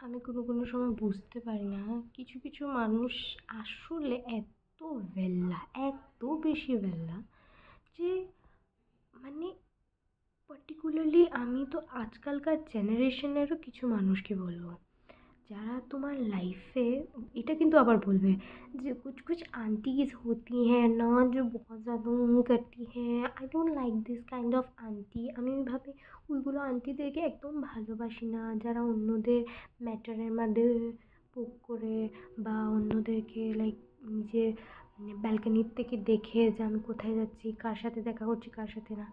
আমি কোনো সময় বুঝতে পারি না কিছু কিছু মানুষ আসলে এত ভেল্লা, এত বেশি ভেল্লা যে মানে পার্টিকুলারলি আমি তো আজকালকার জেনারেশনেরও কিছু মানুষকে বলবো যারা তোমার লাইফে, এটা কিন্তু আবার বলবে যে कुछ कुछ आंटीज होती हैं ना जो बहुत ज़्यादा करती हैं, I don't like this kind of aunty. আমি ভাবি ওইগুলো আন্টিদেরকে একদম ভালোবাসি না, যারা অন্যদের ম্যাটারের মধ্যে পোক করে বা অন্যদেরকে লাইক নিজের ব্যালকনির থেকে দেখে যে আমি কোথায় যাচ্ছি, কার সাথে দেখা করছি, কার সাথে না।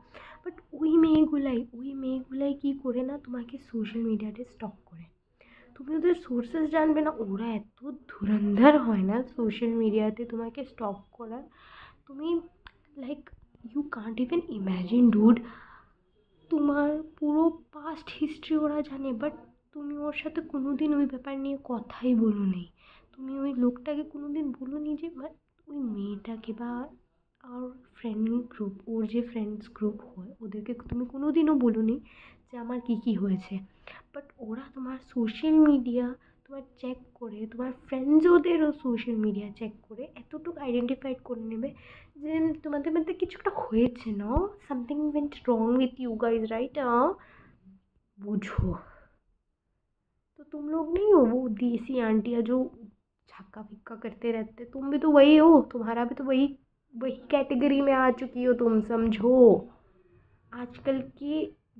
বাট ওই মেয়েগুলাই কী করে না তোমাকে সোশ্যাল মিডিয়াতে স্টক করে। তুমি ওদের সোর্সেস জানবে না, ওরা এত ধুরন্ধর হয় না সোশ্যাল মিডিয়াতে তোমাকে স্টক করার। তুমি like you can't even imagine dude, তোমার পুরো পাস্ট হিস্ট্রি ওরা জানে, বাট তুমি ওর সাথে কোনো দিন ওই ব্যাপার নিয়ে কথাই বলো নি। তুমি ওই লোকটাকে কোনো দিন বলো নি যে ওই মেয়েটাকে বা আর ফ্রেন্ড গ্রুপ, ওর যে ফ্রেন্ডস গ্রুপ হয় ওদেরকে তুমি কোনো দিনও বলো নি যে আমার কী কী হয়েছে। বাট ওরা তোমার সোশ্যাল মিডিয়া তোমার চেক করে, তোমার ফ্রেন্ডসদেরও সোশ্যাল মিডিয়া চেক করে এতটুকু আইডেন্টিফাইড করে নেবে যে তোমাদের মধ্যে কিছু একটা হয়েছে না, something went wrong with you guys right. बुझो तो तुम लोग नहीं हो वो देसी आंटियाँ जो छक्का फिक्का करते रहते, तुम भी तो वही हो, तुम्हारा भी तो वही वही कैटेगरी में आ चुकी हो तुम, समझो। आजकल की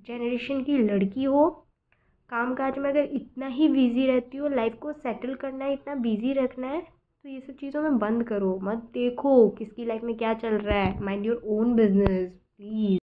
जनरेशन की लड़की हो, काम काज में अगर इतना ही बिजी रहती हो, लाइफ को सेटल करना है, इतना बिजी रखना है, तो ये सब चीज़ों में बंद करो, मत देखो किसकी लाइफ में क्या चल रहा है, mind your own business please.